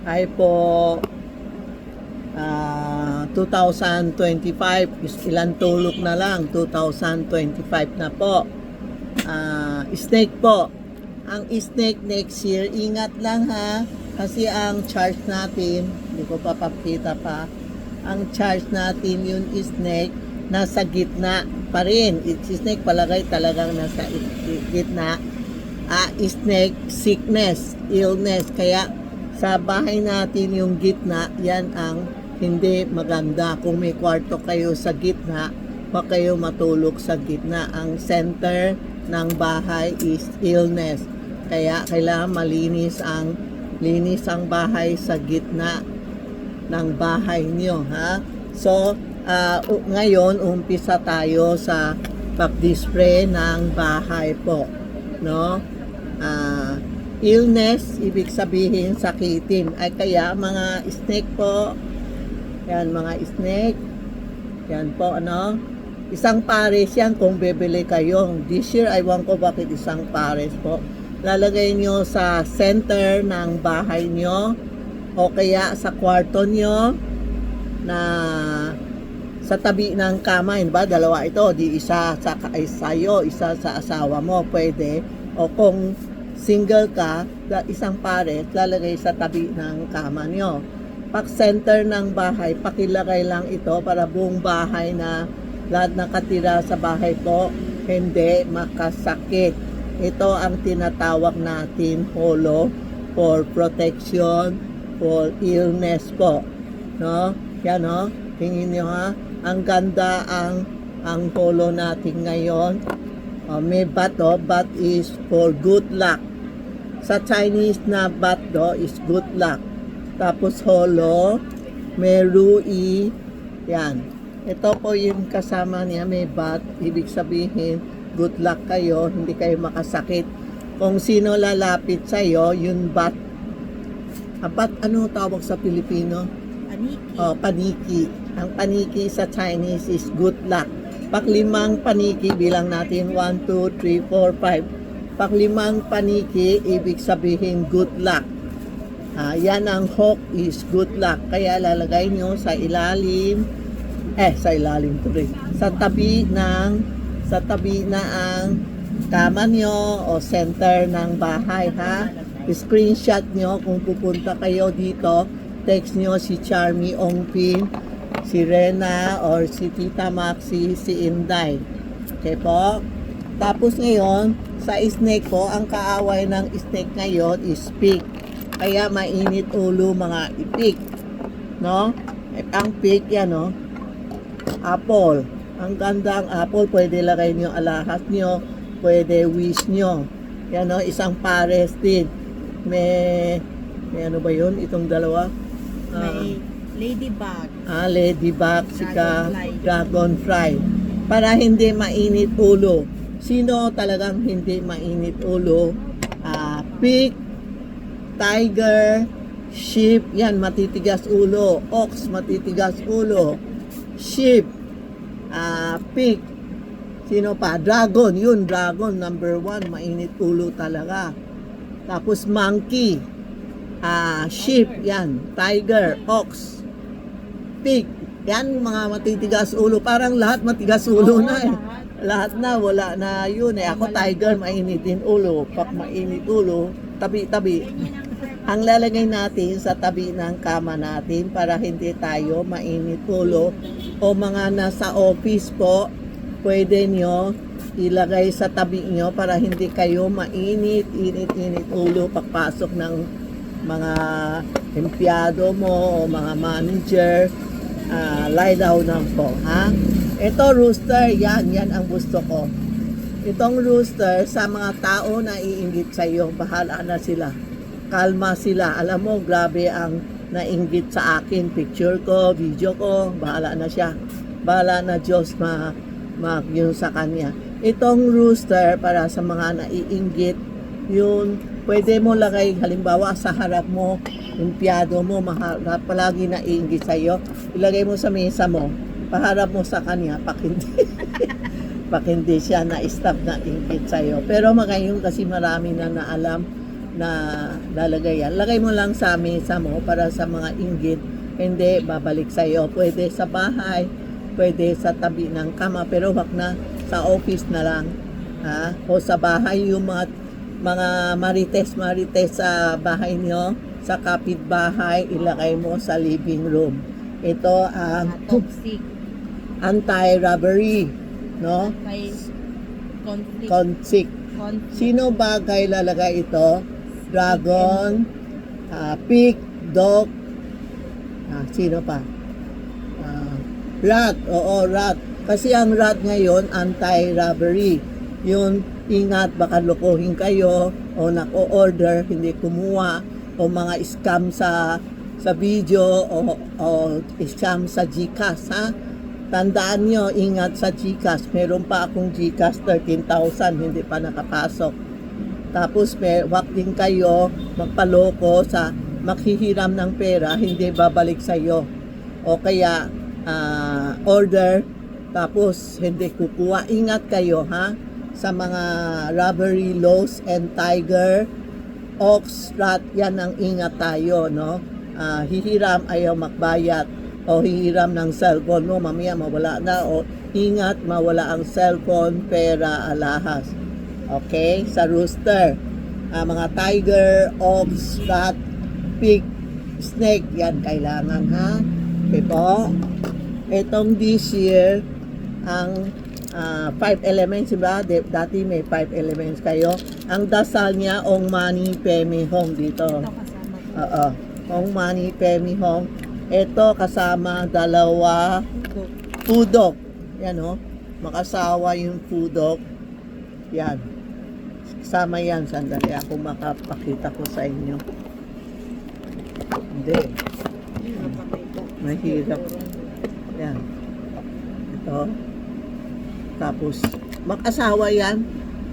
ay po 2025. Ilang tulog na lang, 2025 na po. Snake po. Ang snake next year, ingat lang ha. Kasi ang charge natin, hindi ko pa papakita pa, ang charge natin yung snake, nasa gitna pa rin. Snake palagay talagang nasa gitna. Snake, sickness, illness. Kaya sa bahay natin yung gitna, yan ang hindi maganda. Kung may kwarto kayo sa gitna, huwag kayo matulog sa gitna. Ang center ng bahay is illness. Kaya kailangan linis ang bahay sa gitna ng bahay niyo, ha? So, ngayon umpisa tayo sa pag-display ng bahay po, no? Illness, ibig sabihin sakitin. Ay kaya mga snake po, yan mga snake, yan po, ano? Isang pares yan kung bibili kayo. This year, aywan ko bakit isang pares po. Lalagay nyo sa center ng bahay nyo o kaya sa kwarto nyo na sa tabi ng kama, ba? Dalawa ito, di isa sa sa'yo, isa sa asawa mo, pwede. O kung single ka, isang pares, lalagay sa tabi ng kama nyo. Pag center ng bahay, pakilagay lang ito para buong bahay na lahat nakatira sa bahay po, hindi makasakit. Ito ang tinatawag natin holo for protection for illness po. No? Yan, no? Tingin nyo ha. Ang ganda ang holo natin ngayon. May bat, bat is for good luck. Sa Chinese na bat is good luck. Tapos holo, may rui, yan. Ito po yung kasama niya, may bat, ibig sabihin, good luck kayo, hindi kayo makasakit. Kung sino lalapit sa iyo, yung bat. Bat, ano tawag sa Pilipino? Paniki. Paniki. Ang paniki sa Chinese is good luck. Paglimang paniki, bilang natin 1, 2, 3, 4, 5. Paglimang paniki, ibig sabihin good luck. Yan ang hawk is good luck. Kaya lalagay nyo sa ilalim, sa tabi na ang kama nyo o center ng bahay, ha. Screenshot nyo kung pupunta kayo dito, text nyo si Charmy Ongpin, si Rena, or si Tita Maxi, si Inday. Okay po? Tapos ngayon, sa snake po, ang kaaway ng snake ngayon is pig. Kaya mainit ulo mga ipik. No? Ang pig yan, no? Apple. Ang ganda ang apple. Pwede lagay nyo alahas nyo. Pwede wish nyo. Yan, no? Isang pares din. May ano ba yun? Itong dalawa? May ladybug. Ladybug. Dragonfly. Para hindi mainit ulo. Sino talagang hindi mainit ulo? Pig, tiger, sheep, yan, matitigas ulo. Ox, matitigas ulo. Sheep, pig, sino pa? Dragon, yun, dragon, number 1, mainit ulo talaga. Tapos monkey, sheep, yan, tiger, ox, pig, yan, mga matitigas ulo. Parang lahat matigas ulo na eh. Lahat na, wala na yun eh. Ako tiger, mainit din ulo. Pag mainit ulo, tabi-tabi. Ang lalagay natin sa tabi ng kama natin para hindi tayo mainit ulo. O mga nasa office po, pwede nyo ilagay sa tabi nyo para hindi kayo mainit ulo pagpasok ng mga empleyado mo o mga manager. Lie down lang po, ha? Ito rooster, yan ang gusto ko. Itong rooster, sa mga tao na iinggit sa iyo, bahala na sila. Kalma sila. Alam mo, grabe ang nainggit sa akin. Picture ko, video ko, bahala na siya. Bahala na Diyos yun sa kanya. Itong rooster, para sa mga naiinggit, yun, pwede mo lagay, halimbawa, sa harap mo, empleyado mo, palagi naiinggit sa iyo, ilagay mo sa mesa mo, paharap mo sa kanya, pag hindi siya na-stop na inggit sa'yo. Pero ngayon kasi marami na naalam na lalagay yan. Lagay mo lang sa mesa mo para sa mga inggit. Hindi, babalik sa'yo. Pwede sa bahay, pwede sa tabi ng kama, pero wag na sa office na lang. Ha? O sa bahay, yung mga marites sa bahay nyo, sa kapitbahay, ilagay mo sa living room. Ito ang Mga toxic. anti-robbery, no? Kay conflict. Conflict. Conflict. Sino bagay lalagay ito? Dragon, pig, dog, sino pa? Rat, oo, rat. Kasi ang rat ngayon, anti-robbery. Yun, ingat, baka lokohin kayo, o nako-order, hindi kumuha, o mga scam sa video, o scam sa GCash, ha? Tandaan nyo, ingat sa GCash. Meron pa akong GCash, 13,000, hindi pa nakapasok. Tapos, wag din kayo magpaloko sa makhihiram ng pera, hindi babalik sa iyo. O kaya, order, tapos hindi kukuha. Ingat kayo, ha? Sa mga robbery, laws, and tiger, ox, rat, yan ang ingat tayo, no? Hihiram, ayaw magbayad. O hihiram ng cellphone mo, mamaya mawala na. O ingat, mawala ang cellphone, pera, alahas. Okay? Sa rooster, mga tiger, ox, rat, pig, snake, yan kailangan, ha? Okay po. Itong this year, ang 5 elements, diba? Dati may 5 elements kayo. Ang dasal niya, Ong Mani Padme Hum dito. Ito kasama. Oo. Ong Mani Padme Hum. Ito kasama dalawa pudok. Yan, oh. Makasawa yung pudok. Yan. Kasama yan. Sandali ako makapakita ko sa inyo. Hindi. Mahirap. Yan. Ito. Tapos, mag-asawa yan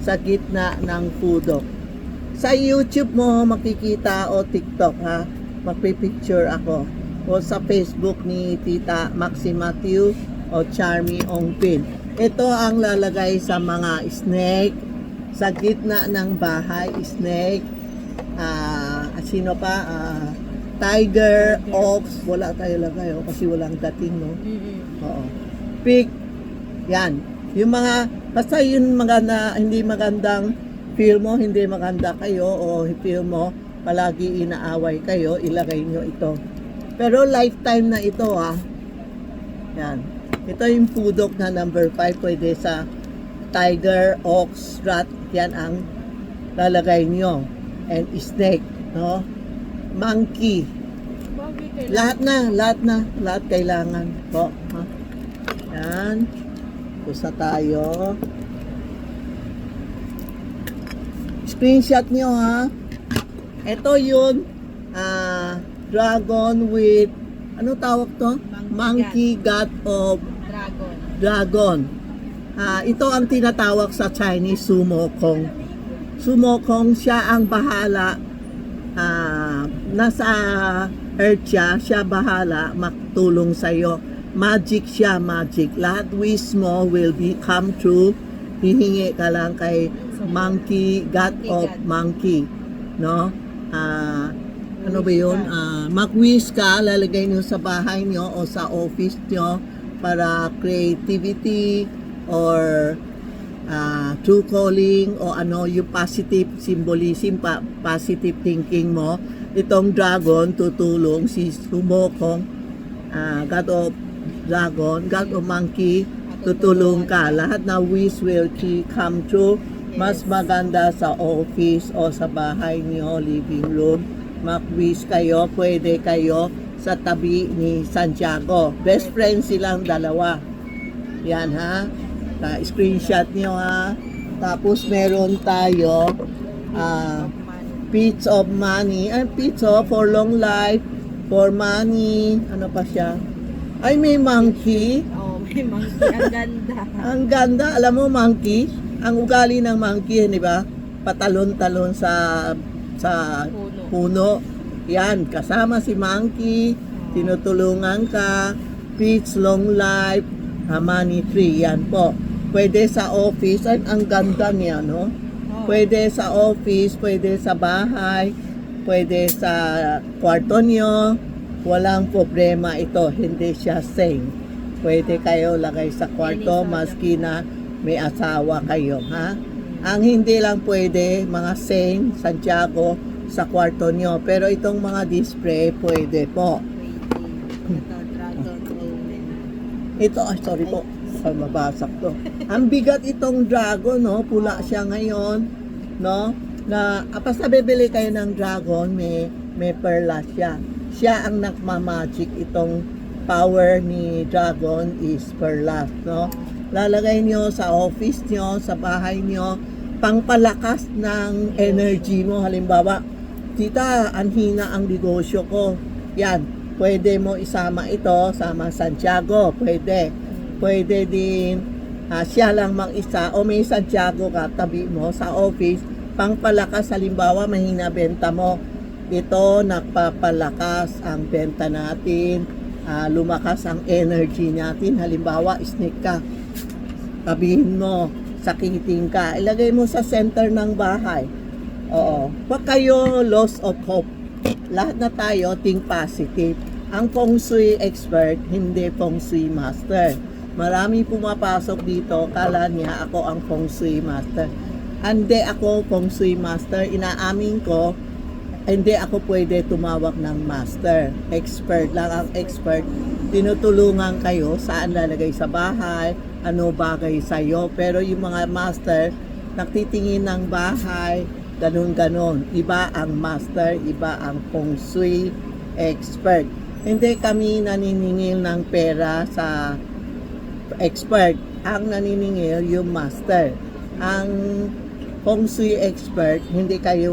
sa gitna ng pudok. Sa YouTube mo makikita o TikTok, ha? Magpipicture ako. O sa Facebook ni Tita Maxi Matthew o Charmy Ongpin. Ito ang lalagay sa mga snake. Sa gitna ng bahay, snake. Sino pa? Tiger, ox, wala tayo lagay, kasi walang dating, no? Oo. Pig, yan. Yung mga, basta yun maganda, hindi magandang feel mo, hindi maganda kayo, o feel mo, palagi inaaway kayo, ilagay nyo ito. Pero lifetime na ito, ha. Yan. Ito yung pudok na number 5, pwede sa tiger, ox, rat, yan ang lalagay nyo. And snake, no? Monkey. Lahat kailangan po, ha? Yan. Pusa tayo. Screenshot nyo, ha? Ito yun, dragon with, ano tawag to? Monkey god of dragon. Ito ang tinatawag sa Chinese Sumo Kong. Sumo Kong, siya ang bahala. Nasa earth siya bahala magtulong sa'yo. Magic siya, magic. Lahat wish mo will come true. Hihingi ka lang kay monkey, god of monkey. No? Ano ba yun? Mag-wish ka, lalagay nyo sa bahay nyo o sa office nyo para creativity or true calling o ano yung positive symbolism, positive thinking mo. Itong dragon tutulong, si Sumokong, god of dragon, god of monkey, tutulong ka. Lahat na wish will come true. Mas maganda sa office o sa bahay niyo, living room. Mag-wish kayo, pwede kayo sa tabi ni Santiago. Best friends silang dalawa. Yan, ha. Screenshot nyo, ha. Tapos meron tayo Peach of Money. Peach for long life, for money. Ano pa siya? Ay, may monkey. Oh, may monkey. Ang ganda. Ang ganda. Alam mo, monkey, ang ugali ng monkey, di ba? Patalon-talon sa puno. Yan, kasama si monkey, tinutulungan ka, peach, long life, money tree, yan po. Pwede sa office, ay, ang ganda niya, no? Pwede sa office, pwede sa bahay, pwede sa kwarto nyo. Walang problema ito. Hindi siya same. Pwede kayo lagay sa kwarto maski na may asawa kayo, ha? Ang hindi lang pwede, mga same, Santiago, sa kwarto nyo. Pero itong mga display, pwede po. Ito, dragon omen. Ito, ay sorry po, mabasag to. Ang bigat itong dragon, no? Pula siya ngayon, no? Na, basta bibili kayo ng dragon, may perlas siya. Siya ang nagmamagic, itong power ni dragon is perlas, no? Lalagay nyo sa office nyo, sa bahay nyo, pangpalakas ng energy mo. Halimbawa, tita, anhina ang negosyo ko. Yan, pwede mo isama ito, sama Santiago, pwede. Pwede din, siya lang mag-isa, o may Santiago ka, tabi mo sa office, pangpalakas, halimbawa, mahina benta mo. Ito, nagpapalakas ang benta natin, lumakas ang energy natin. Halimbawa, snake ka, tabihin mo, sakitin ka, ilagay mo sa center ng bahay. Oo. Huwag kayo loss of hope. Lahat na tayo, think positive. Ang feng shui expert, hindi feng shui master. Marami pumapasok dito, kala niya ako ang feng shui master. Hindi ako feng shui master. Inaamin ko, hindi ako pwede tumawag ng master. Expert lang ang expert. Tinutulungan kayo saan lalagay sa bahay, ano bagay sa'yo. Pero yung mga master, nagtitingin ng bahay, ganun-ganon. Iba ang master, iba ang feng shui expert. Hindi kami naniningil ng pera sa expert. Ang naniningil yung master. Ang feng shui expert, hindi kami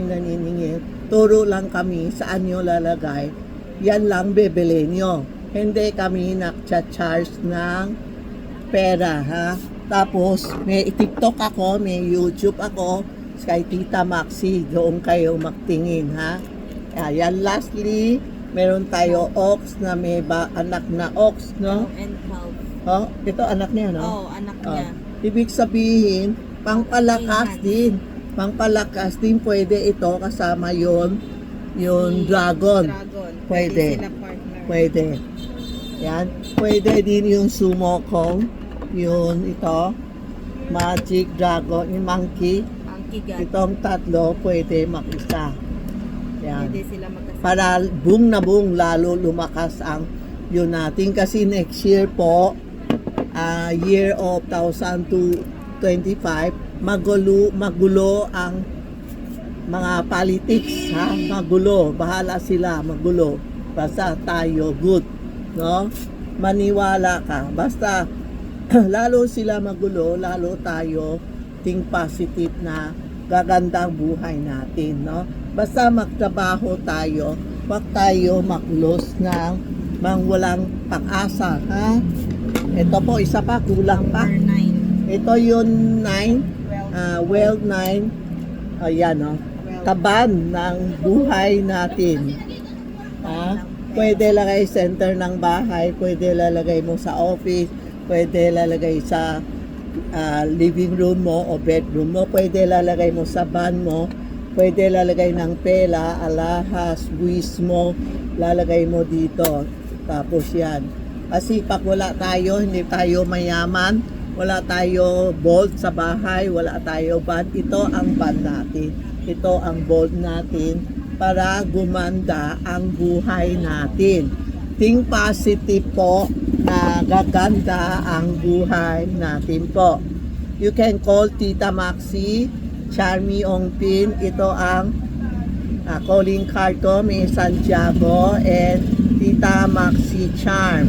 naniningil. Turo lang kami saan nyo lalagay. Yan lang bibili nyo. Hindi kami nag-charge ng pera, ha? Tapos, may TikTok ako, may YouTube ako, kay Tita Maxi, doon kayo magtingin, ha? Ayan, lastly, meron tayo ox na may anak na ox, no? And calf. Oh, ito anak niya, no? Oh, anak niya. Ibig sabihin, pangpalakas din. Pangpalakas din, pwede ito kasama yung dragon. Pwede. Sila partner. Pwede. Yan. Pwede din yung sumo kong. Yun, ito. Magic dragon, yung monkey. Ang kigat. Itong tatlo, pwede mag-isa. Yan. Pwede sila magkasama. Para boom na boom, lalo lumakas ang yun natin. Kasi next year po, year of 2025, magulo ang mga politics, ha? Magulo. Bahala sila, magulo. Basta tayo good, no? Maniwala ka. Basta lalo sila magulo, lalo tayo think positive na gaganda ang buhay natin, no? Basta magtrabaho tayo, wag tayo mag-lose ng walang pag-asa, ha? Ito po, isa pa, kulang pa. Number 9. Ito yung 9, well 9, ayan, no? Taban ng buhay natin. Ha? Pwede lagay center ng bahay, pwede lalagay mo sa office, pwede lalagay sa living room mo o bedroom mo, pwede lalagay mo sa van mo, pwede lalagay ng pela, alahas, buwis mo, lalagay mo dito. Tapos yan. Kasi pag wala tayo, hindi tayo mayaman, wala tayo bolt sa bahay, wala tayo van, ito ang van natin. Ito ang bolt natin para gumanda ang buhay natin. Think positive po na gaganda ang buhay natin po. You can call Tita Maxi, Charmy Ongpin. Ito ang calling card ko. May Santiago and Tita Maxi Charm.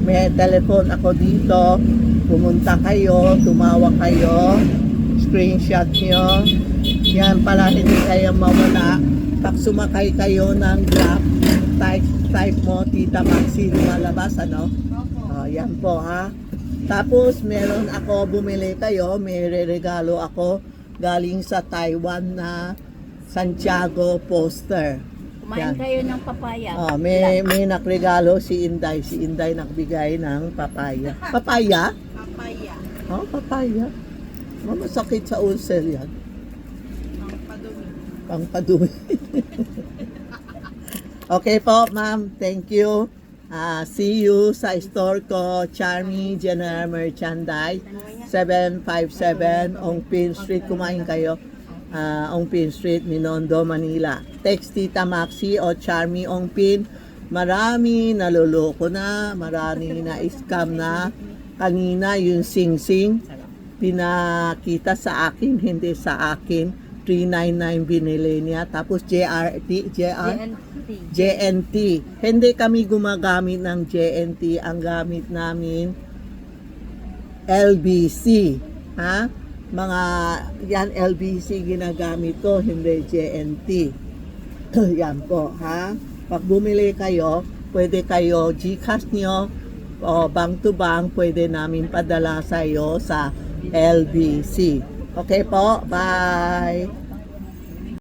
May telephone ako dito. Pumunta kayo, tumawag kayo, screenshot nyo. Yan pala, hindi kayo mawala. Pag sumakay kayo ng Grab, type mo Tita Maxi, lumalabas, ano? Yan po, ha. Tapos meron ako, bumili kayo, may regalo ako galing sa Taiwan na Santiago poster. Kumain kayo ng papaya. May nakregalo si Inday. Si Inday nagbigay ng papaya. Papaya? Papaya. Papaya. Masakit sa ulcer yan. Pangpadumi. Okay po, ma'am. Thank you. See you sa store ko, Charmy General Merchandise, 757 Ongpin Street. Kumain kayo. Ongpin Street, Minondo, Manila. Text Tita Maxi o Charmy Ongpin. Marami naloloko na, marami na scam na. Kanina yung sing-sing, pinakita sa akin, hindi sa akin. 399 binili niya. Tapos JNT. Hindi kami gumagamit ng JNT. Ang gamit namin, LBC. Ha? Mga, yan LBC ginagamit ko, hindi JNT. Yan po, ha? Pag bumili kayo, pwede kayo GCash nyo o bank to bank, pwede namin padala sa iyo sa LBC. Okay po, bye!